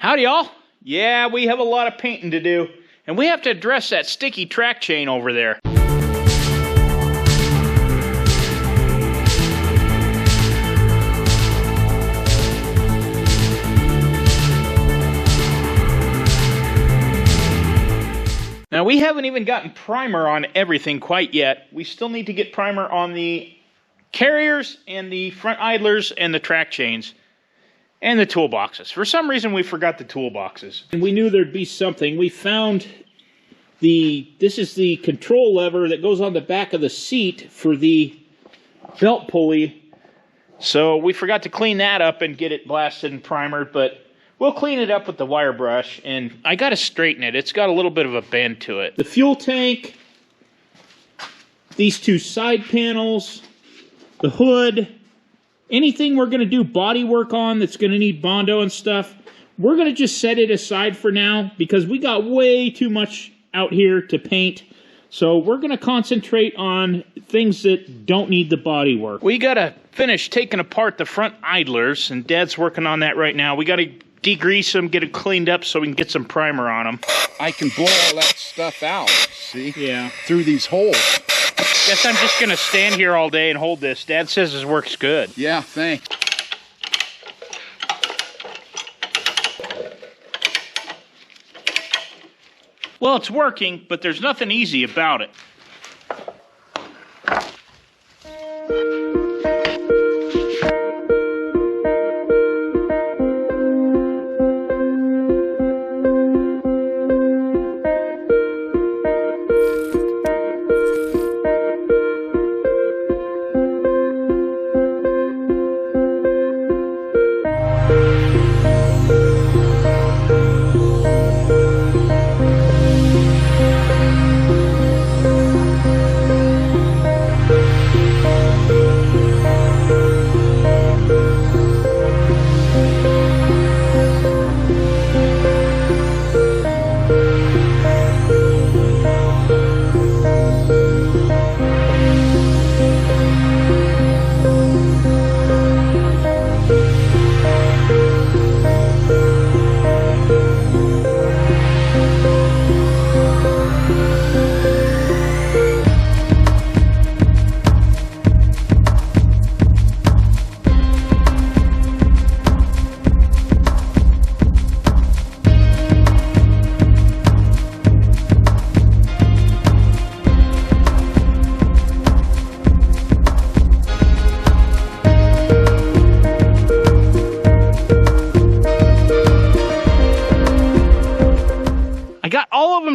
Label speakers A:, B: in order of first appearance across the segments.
A: Howdy, y'all. Yeah, we have a lot of painting to do, and we have to address that sticky track chain over there. Now, we haven't even gotten primer on everything quite yet. We still need to get primer on the carriers and the front idlers and the track chains and the toolboxes. For some reason, we forgot the toolboxes. And we knew there'd be something. We found this is the control lever that goes on the back of the seat for the belt pulley. So we forgot to clean that up and get it blasted and primered, but we'll clean it up with the wire brush, and I got to straighten it. It's got a little bit of a bend to it. The fuel tank, these two side panels, the hood, anything we're going to do body work on that's going to need Bondo and stuff, we're going to just set it aside for now because we got way too much out here to paint. So we're going to concentrate on things that don't need the body work. We got to finish taking apart the front idlers, and Dad's working on that right now. We got to degrease them, get it cleaned up so we can get some primer on them.
B: I can blow all that stuff out, see?
A: Yeah.
B: Through these holes.
A: Guess I'm just going to stand here all day and hold this. Dad says his work's good.
B: Yeah, thanks.
A: Well, it's working, but there's nothing easy about it.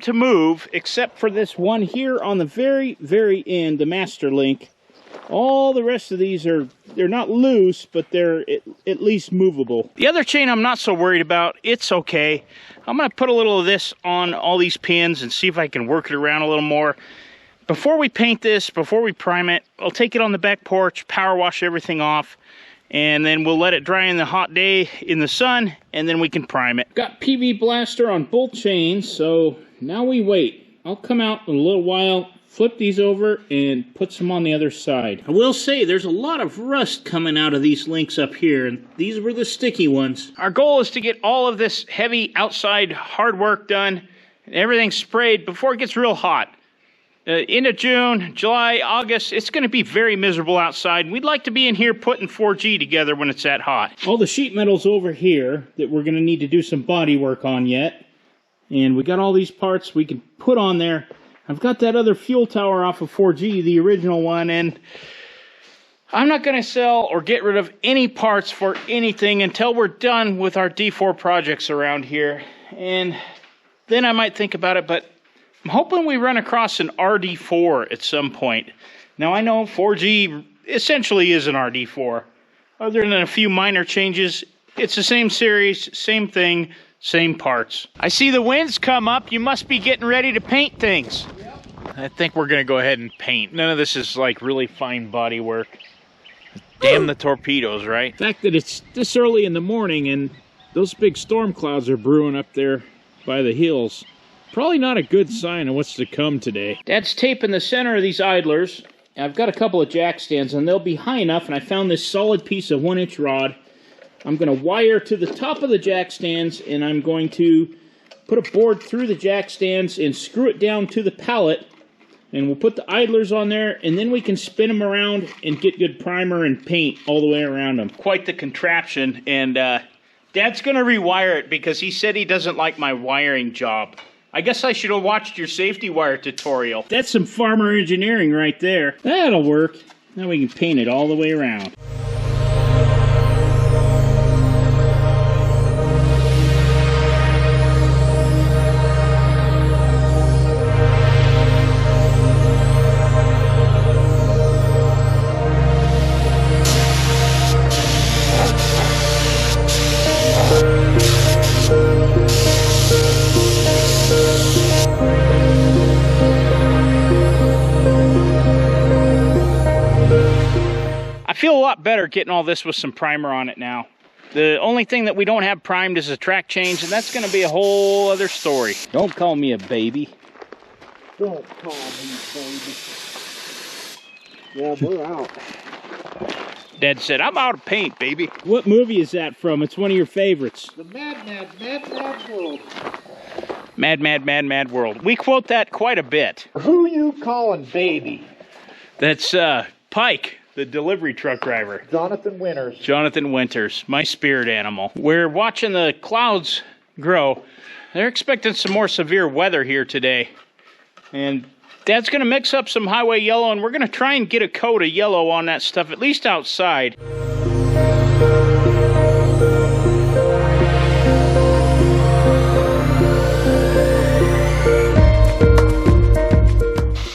A: To move, except for this one here on the very end, the master link. All the rest of these they're not loose, but they're at least movable. The other chain I'm not so worried about. It's okay. I'm going to put a little of this on all these pins and see if I can work it around a little more. Before we paint this, before we prime it, I'll take it on the back porch, power wash everything off, and then we'll let it dry in the hot day in the sun, and then we can prime it. Got PB Blaster on both chains, so now we wait. I'll come out in a little while, flip these over, and put some on the other side. I will say there's a lot of rust coming out of these links up here, and these were the sticky ones. Our goal is to get all of this heavy outside hard work done and everything sprayed before it gets real hot. Into June, July, August, it's going to be very miserable outside. We'd like to be in here putting 4G together when it's that hot. All the sheet metal's over here that we're going to need to do some body work on yet. And we got all these parts we can put on there. I've got that other fuel tower off of 4G, the original one, and I'm not going to sell or get rid of any parts for anything until we're done with our D4 projects around here. And then I might think about it, but I'm hoping we run across an RD4 at some point. Now, I know 4G essentially is an RD4. Other than a few minor changes, it's the same series, same thing, same parts. I see the winds come up. You must be getting ready to paint things. Yep. I think we're going to go ahead and paint. None of this is like really fine body work. Damn the torpedoes, right? The fact that it's this early in the morning and those big storm clouds are brewing up there by the hills. Probably not a good sign of what's to come today. Dad's taping the center of these idlers. I've got a couple of jack stands and they'll be high enough, and I found this solid piece of 1-inch rod. I'm going to wire to the top of the jack stands, and I'm going to put a board through the jack stands and screw it down to the pallet. And we'll put the idlers on there, and then we can spin them around and get good primer and paint all the way around them. Quite the contraption, and Dad's going to rewire it because he said he doesn't like my wiring job. I guess I should have watched your safety wire tutorial. That's some farmer engineering right there. That'll work. Now we can paint it all the way around. I feel a lot better getting all this with some primer on it now. The only thing that we don't have primed is a track change, and that's going to be a whole other story. Don't call me a baby.
C: Don't call me baby. Yeah, we're out.
A: Dad said, I'm out of paint, baby. What movie is that from? It's one of your favorites.
C: The Mad World.
A: Mad World. We quote that quite a bit.
C: Who you calling baby?
A: That's Pike, the delivery truck driver.
C: Jonathan Winters.
A: Jonathan Winters, my spirit animal. We're watching the clouds grow. They're expecting some more severe weather here today. And Dad's going to mix up some highway yellow, and we're going to try and get a coat of yellow on that stuff, at least outside.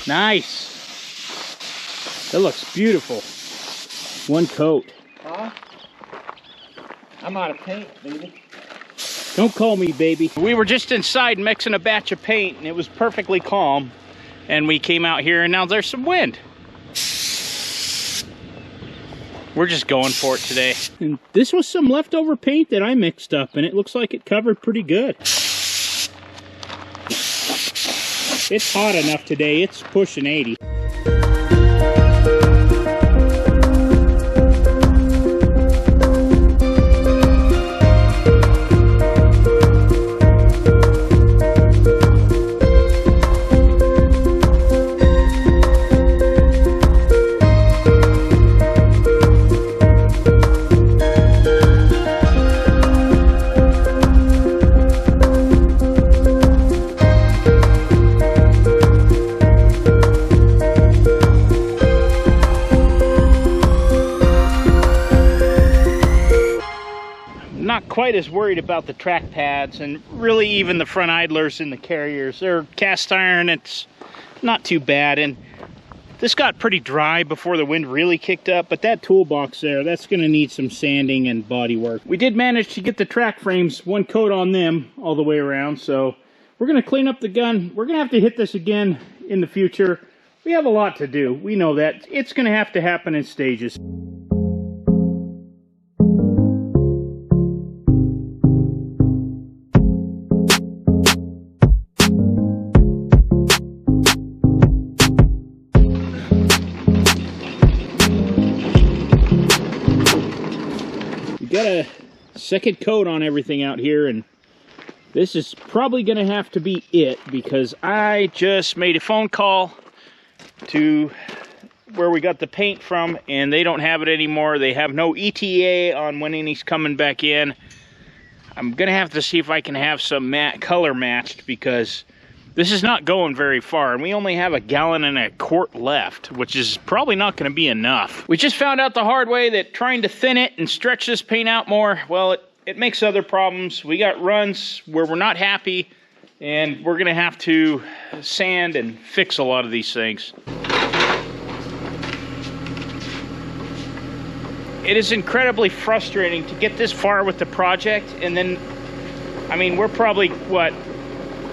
A: Nice. That looks beautiful. One coat.
C: Huh? I'm out of paint, baby.
A: Don't call me baby. We were just inside mixing a batch of paint, and it was perfectly calm. And we came out here, and now there's some wind. We're just going for it today. And this was some leftover paint that I mixed up, and it looks like it covered pretty good. It's hot enough today. It's pushing 80. Not quite as worried about the track pads, and really even the front idlers and the carriers. They're cast iron. It's not too bad, and this got pretty dry before the wind really kicked up, but that toolbox there, that's going to need some sanding and body work. We did manage to get the track frames, one coat on them all the way around, so we're going to clean up the gun. We're going to have to hit this again in the future. We have a lot to do. We know that. It's going to have to happen in stages. Got a second coat on everything out here, and this is probably going to have to be it, because I just made a phone call to where we got the paint from, and they don't have it anymore. They have no ETA on when he's coming back in. I'm going to have to see if I can have some color matched, because this is not going very far, and we only have 1.25 gallons left, which is probably not going to be enough. We just found out the hard way that trying to thin it and stretch this paint out more, well, it makes other problems. We got runs where we're not happy, and we're going to have to sand and fix a lot of these things. It is incredibly frustrating to get this far with the project, and then, I mean, we're probably, what,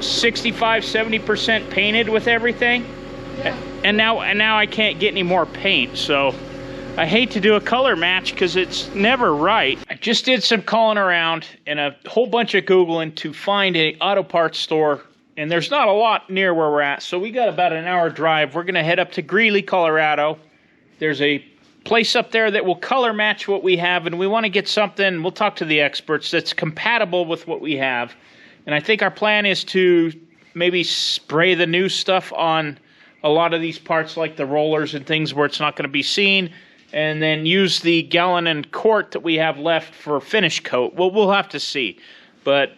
A: 65-70% painted with everything, yeah. and now I can't get any more paint, so I hate to do a color match because it's never right. I just did some calling around and a whole bunch of Googling to find an auto parts store, and there's not a lot near where we're at, so we got about an hour drive. We're gonna head up to Greeley, Colorado. There's a place up there that will color match what we have, and we want to get something, we'll talk to the experts, that's compatible with what we have. And I think our plan is to maybe spray the new stuff on a lot of these parts, like the rollers and things where it's not going to be seen, and then use the gallon and quart that we have left for finish coat. Well, we'll have to see. But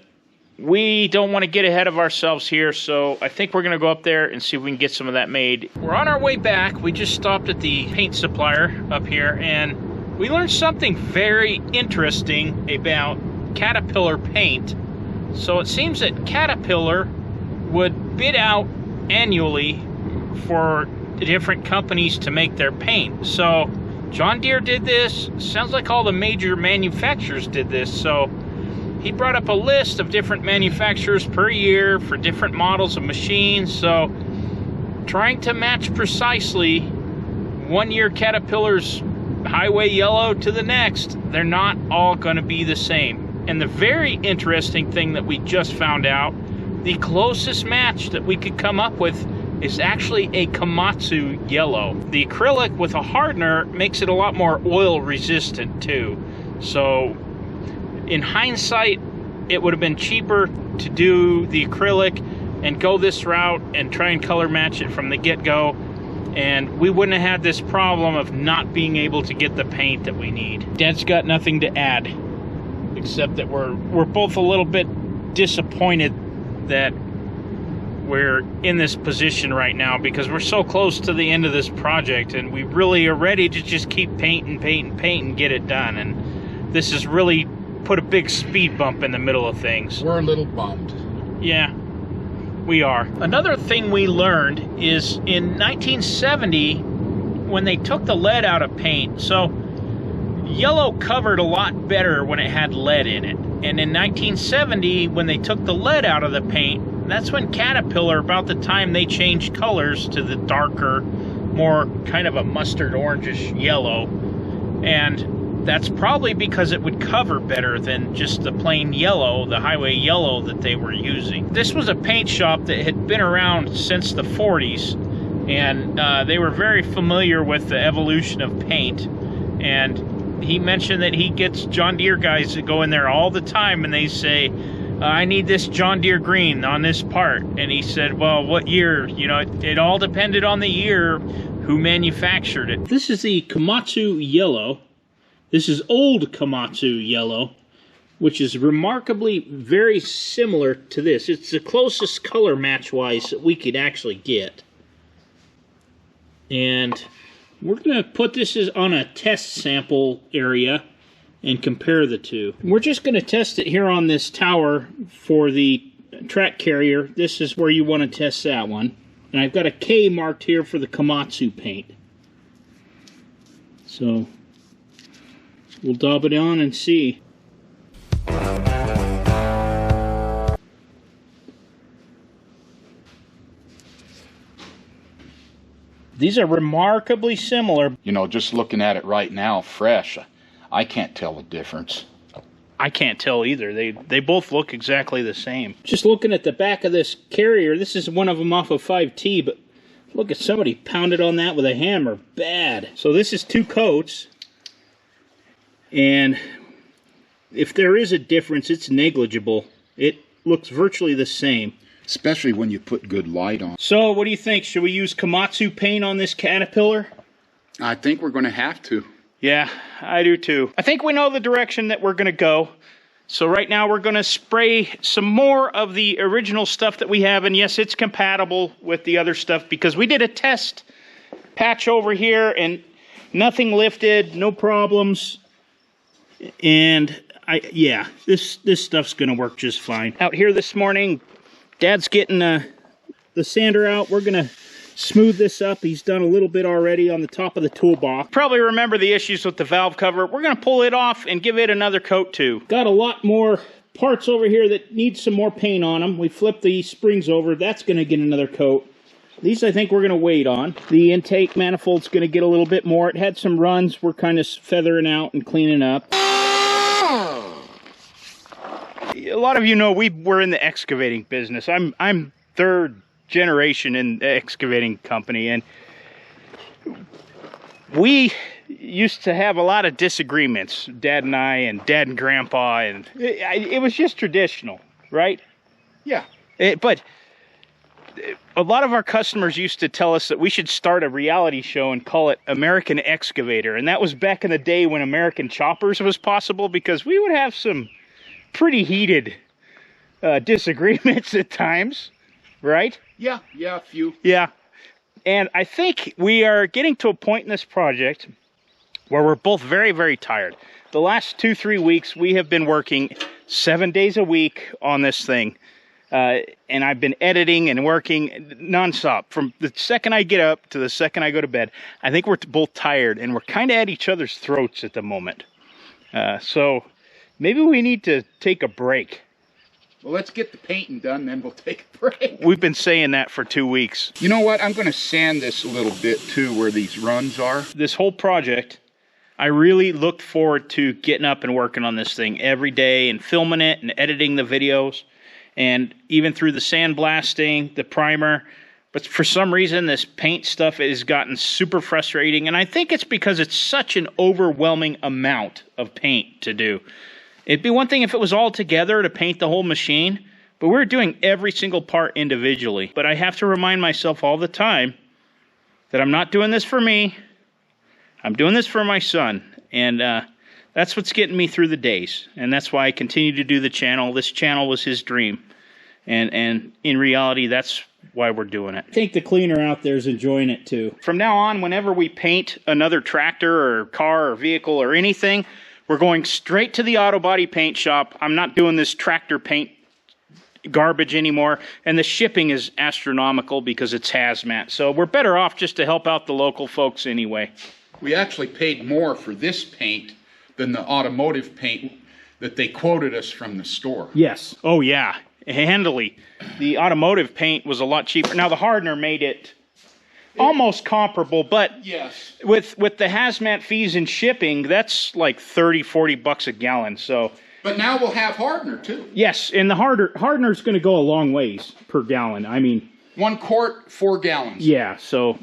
A: we don't want to get ahead of ourselves here, so I think we're going to go up there and see if we can get some of that made. We're on our way back. We just stopped at the paint supplier up here, and we learned something very interesting about Caterpillar paint. So it seems that Caterpillar would bid out annually for different companies to make their paint. So John Deere did this. Sounds like all the major manufacturers did this. So he brought up a list of different manufacturers per year for different models of machines. So trying to match precisely one year Caterpillar's highway yellow to the next, they're not all going to be the same. And the very interesting thing that we just found out, the closest match that we could come up with is actually a Komatsu yellow. The acrylic with a hardener makes it a lot more oil resistant too. So in hindsight, it would have been cheaper to do the acrylic and go this route and try and color match it from the get-go, and we wouldn't have had this problem of not being able to get the paint that we need. Dad's got nothing to add, except that we're both a little bit disappointed that we're in this position right now, because we're so close to the end of this project and we really are ready to just keep paint and get it done. And this has really put a big speed bump in the middle of things.
B: We're a little bummed.
A: Yeah, we are. Another thing we learned is in 1970, when they took the lead out of paint, so yellow covered a lot better when it had lead in it. And in 1970, when they took the lead out of the paint, that's when Caterpillar, about the time they changed colors to the darker, more kind of a mustard orangish yellow. And that's probably because it would cover better than just the plain yellow, the highway yellow that they were using. This was a paint shop that had been around since the 40s, and they were very familiar with the evolution of paint. And he mentioned that he gets John Deere guys that go in there all the time and they say, I need this John Deere green on this part. And he said, well, what year? You know, it all depended on the year who manufactured it. This is the Komatsu yellow. This is old Komatsu yellow, which is remarkably very similar to this. It's the closest color match-wise that we could actually get. And we're going to put this on a test sample area and compare the two. We're just going to test it here on this tower for the track carrier. This is where you want to test that one. And I've got a K marked here for the Komatsu paint. So we'll dab it on and see. These are remarkably similar.
B: You know, just looking at it right now, fresh, I can't tell the difference.
A: I can't tell either. They both look exactly the same. Just looking at the back of this carrier, this is one of them off of 5T, but look at somebody pounded on that with a hammer. Bad. So this is 2 coats. And if there is a difference, it's negligible. It looks virtually the same.
B: Especially when you put good light on.
A: So what do you think? Should we use Komatsu paint on this Caterpillar?
B: I think we're going to have to.
A: Yeah, I do too. I think we know the direction that we're going to go. So right now we're going to spray some more of the original stuff that we have. And yes, it's compatible with the other stuff because we did a test patch over here and nothing lifted, no problems. And yeah, this stuff's going to work just fine. Out here this morning, Dad's getting the sander out. We're going to smooth this up. He's done a little bit already on the top of the toolbox. Probably remember the issues with the valve cover. We're going to pull it off and give it another coat too. Got a lot more parts over here that need some more paint on them. We flipped the springs over. That's going to get another coat. These I think we're going to wait on. The intake manifold's going to get a little bit more. It had some runs. We're kind of feathering out and cleaning up. A lot of you know we're in the excavating business. I'm third generation in the excavating company, and we used to have a lot of disagreements, Dad and I, and Dad and Grandpa, and it was just traditional, right?
B: Yeah.
A: But a lot of our customers used to tell us that we should start a reality show and call it American Excavator, and that was back in the day when American Choppers was possible, because we would have some pretty heated disagreements at times, right?
B: Yeah, a few.
A: Yeah. And I think we are getting to a point in this project where we're both very, very tired. The last 2-3 weeks, we have been working 7 days a week on this thing. And I've been editing and working nonstop from the second I get up to the second I go to bed. I think we're both tired, and we're kind of at each other's throats at the moment. So maybe we need to take a break.
B: Well, let's get the painting done, then we'll take a break.
A: We've been saying that for 2 weeks.
B: You know what? I'm going to sand this a little bit, too, where these runs are.
A: This whole project, I really looked forward to getting up and working on this thing every day and filming it and editing the videos. And even through the sandblasting, the primer. But for some reason, this paint stuff has gotten super frustrating. And I think it's because it's such an overwhelming amount of paint to do. It'd be one thing if it was all together to paint the whole machine, but we're doing every single part individually. But I have to remind myself all the time that I'm not doing this for me. I'm doing this for my son. And that's what's getting me through the days. And that's why I continue to do the channel. This channel was his dream. And in reality, that's why we're doing it. I think the cleaner out there is enjoying it too. From now on, whenever we paint another tractor or car or vehicle or anything, we're going straight to the auto body paint shop. I'm not doing this tractor paint garbage anymore. And the shipping is astronomical because it's hazmat. So we're better off just to help out the local folks anyway.
B: We actually paid more for this paint than the automotive paint that they quoted us from the store.
A: Yes. Oh, yeah. Handily. The automotive paint was a lot cheaper. Now, the hardener made it almost comparable, but
B: yes,
A: with the hazmat fees and shipping, that's like 30-40 bucks a gallon. So,
B: but now we'll have hardener too.
A: yes, and the hardener's going to go a long ways per gallon. I mean,
B: 1 quart, 4 gallons.
A: yeah. So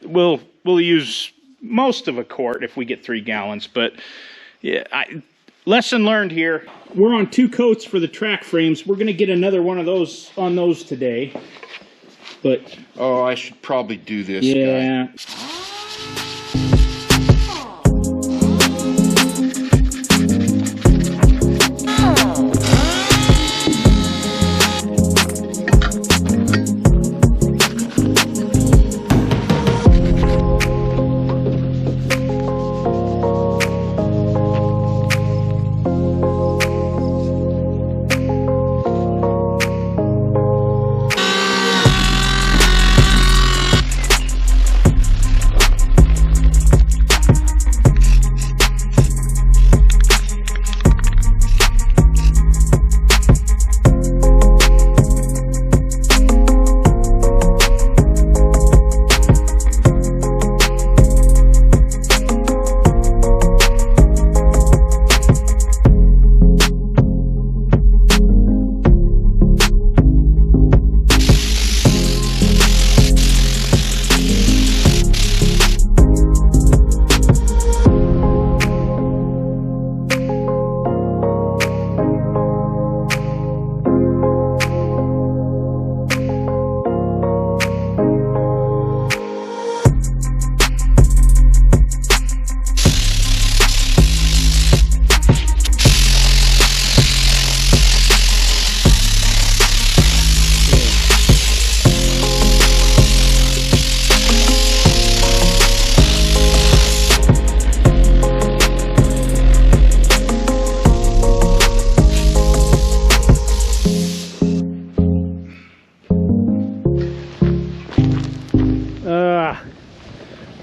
A: we'll use most of a quart if we get 3 gallons. But yeah, lesson learned here. We're on 2 coats for the track frames. We're going to get another one of those on those today. But
B: oh, I should probably do this.
A: yeah.
B: Guy.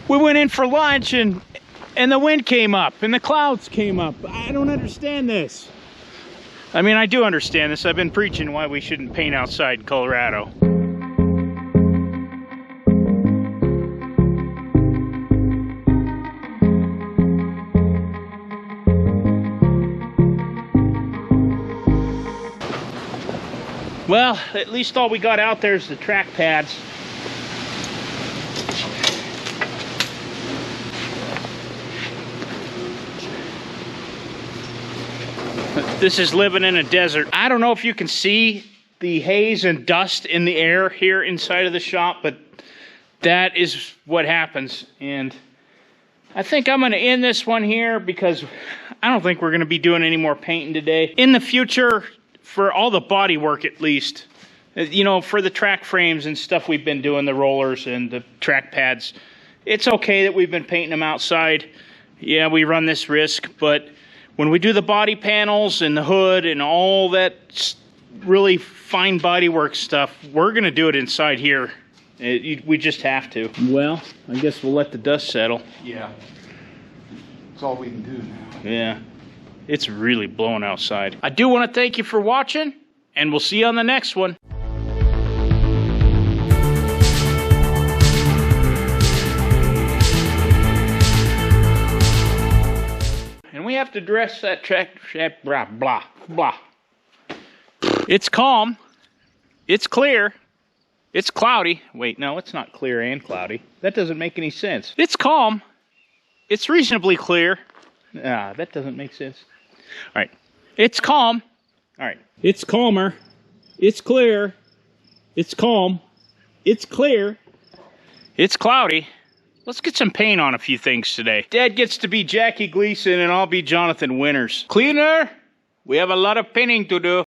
A: We went in for lunch and the wind came up and the clouds came up. I don't understand this. I mean, I do understand this. I've been preaching why we shouldn't paint outside in Colorado. Well, at least all we got out there is the track pads. This is living in a desert. I don't know if you can see the haze and dust in the air here inside of the shop, but that is what happens. And I think I'm gonna end this one here because I don't think we're gonna be doing any more painting today. In the future, for all the body work at least, you know, for the track frames and stuff we've been doing, the rollers and the track pads, it's okay that we've been painting them outside. Yeah, we run this risk, but when we do the body panels and the hood and all that really fine bodywork stuff, we're gonna do it inside here. We just have to. Well, I guess we'll let the dust settle.
B: Yeah. That's all we can do now.
A: Yeah, it's really blowing outside. I do want to thank you for watching, and we'll see you on the next one. And we have to dress that track, blah, blah, blah. It's calm. It's clear. It's cloudy. Wait, no, it's not clear and cloudy. That doesn't make any sense. It's calm. It's reasonably clear. Ah, that doesn't make sense. All right. It's calm. All right. It's calmer. It's clear. It's calm. It's clear. It's cloudy. Let's get some paint on a few things today. Dad gets to be Jackie Gleason and I'll be Jonathan Winters. Cleaner, we have a lot of painting to do.